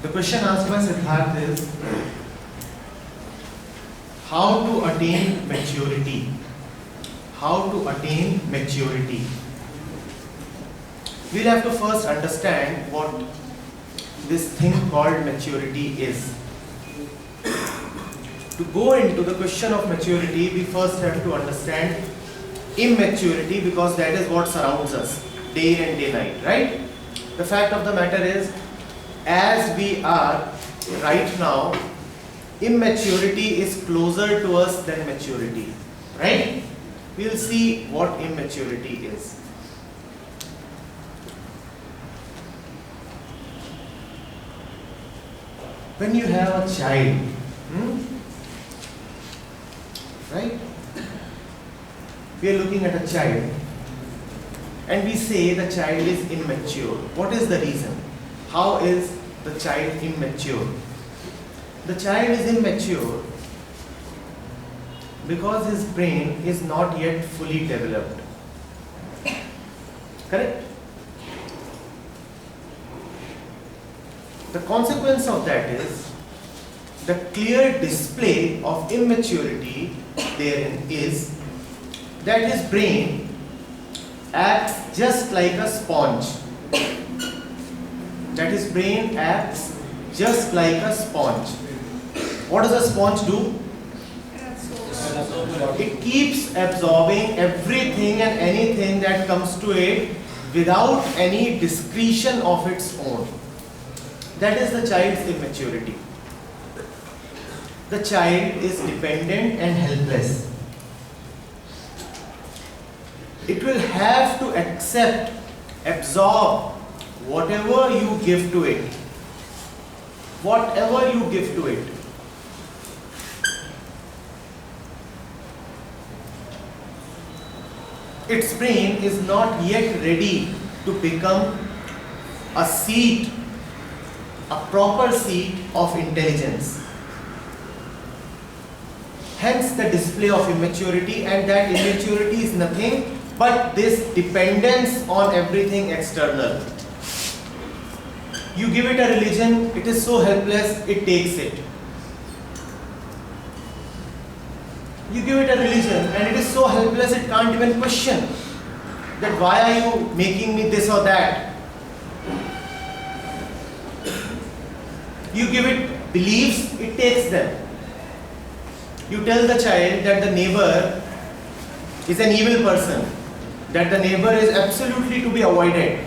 The question asked by Siddharth is how to attain maturity. How to attain maturity. We'll have to first understand what this thing called maturity is. To go into the question of maturity, we first have to understand immaturity, because that is what surrounds us day in and day night, right? The fact of the matter is, as we are right now, immaturity is closer to us than maturity, right? We'll see what immaturity is. When you have a child, right? We are looking at a child and we say the child is immature. What is the reason? How is the child immature? The child is immature because his brain is not yet fully developed. Correct? The consequence of that is the clear display of immaturity therein is that his brain acts just like a sponge. That his brain acts just like a sponge. What does a sponge do? It keeps absorbing everything and anything that comes to it without any discretion of its own. That is the child's immaturity. The child is dependent and helpless. It will have to accept, absorb whatever you give to it. Whatever you give to it. Its brain is not yet ready to become a seat, a proper seat of intelligence. Hence the display of immaturity, and that immaturity is nothing but this dependence on everything external. You give it a religion, it is so helpless, it takes it. You give it a religion and it is so helpless, it can't even question that why are you making me this or that. You give it beliefs, it takes them. You tell the child that the neighbor is an evil person, that the neighbor is absolutely to be avoided,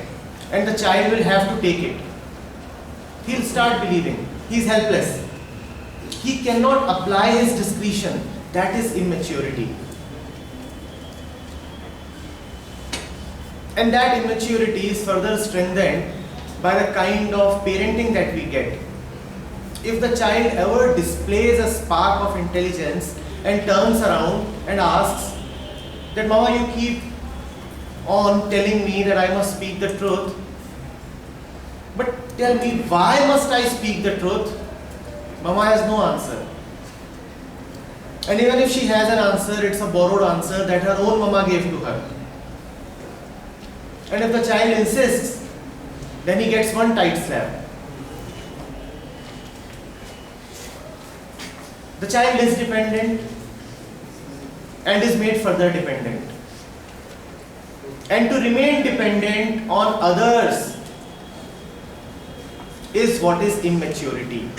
and the child will have to take it. He'll start believing. He's helpless. He cannot apply his discretion. That is immaturity. And that immaturity is further strengthened by the kind of parenting that we get. If the child ever displays a spark of intelligence and turns around and asks that, Mama, you keep on telling me that I must speak the truth, but tell me, why must I speak the truth? Mama has no answer. And even if she has an answer, it's a borrowed answer that her own mama gave to her. And if the child insists, then he gets one tight slap. The child is dependent and is made further dependent. And to remain dependent on others is what is immaturity.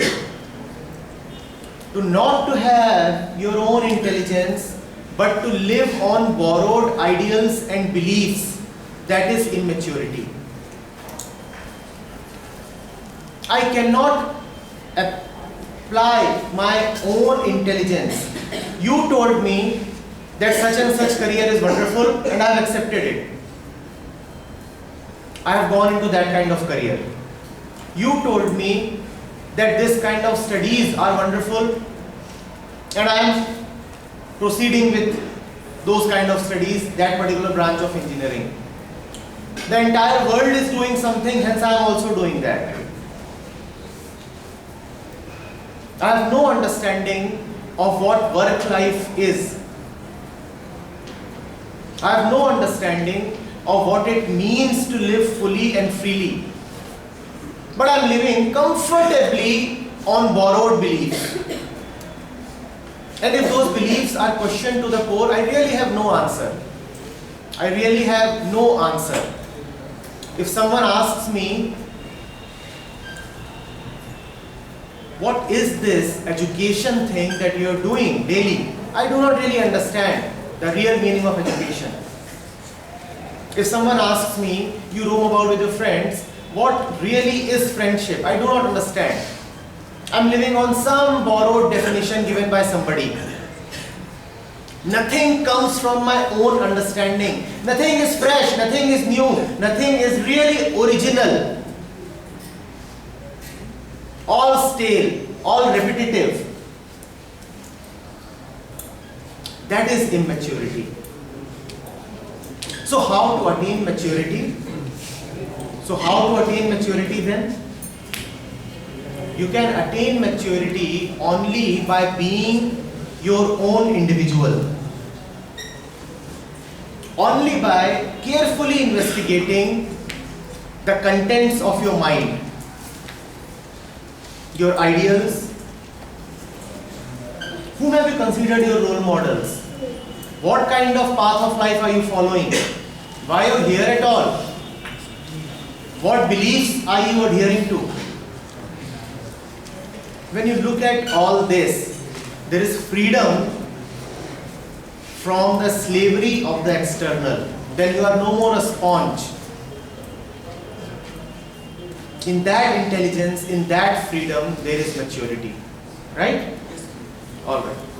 To not to have your own intelligence, but to live on borrowed ideals and beliefs, that is immaturity. I cannot apply my own intelligence. You told me that such and such career is wonderful and I have accepted it. I have gone into that kind of career. You told me that this kind of studies are wonderful and I am proceeding with those kind of studies, that particular branch of engineering. The entire world is doing something, hence I am also doing that. I have no understanding of what work life is. I have no understanding of what it means to live fully and freely. but I'm living comfortably on borrowed beliefs. And if those beliefs are questioned to the core, I really have no answer. I really have no answer. If someone asks me, what is this education thing that you are doing daily? I do not really understand the real meaning of education. If someone asks me, you roam about with your friends, what really is friendship? I do not understand. I'm living on some borrowed definition given by somebody. Nothing comes from my own understanding. Nothing is fresh, nothing is new, nothing is really original. All stale, all repetitive. That is immaturity. So how to attain maturity? So how to attain maturity then? You can attain maturity only by being your own individual. Only by carefully investigating the contents of your mind, your ideals. Whom have you considered your role models? What kind of path of life are you following? Why are you here at all? What beliefs are you adhering to? When you look at all this, there is freedom from the slavery of the external. Then you are no more a sponge. In that intelligence, in that freedom, there is maturity. Right? All right.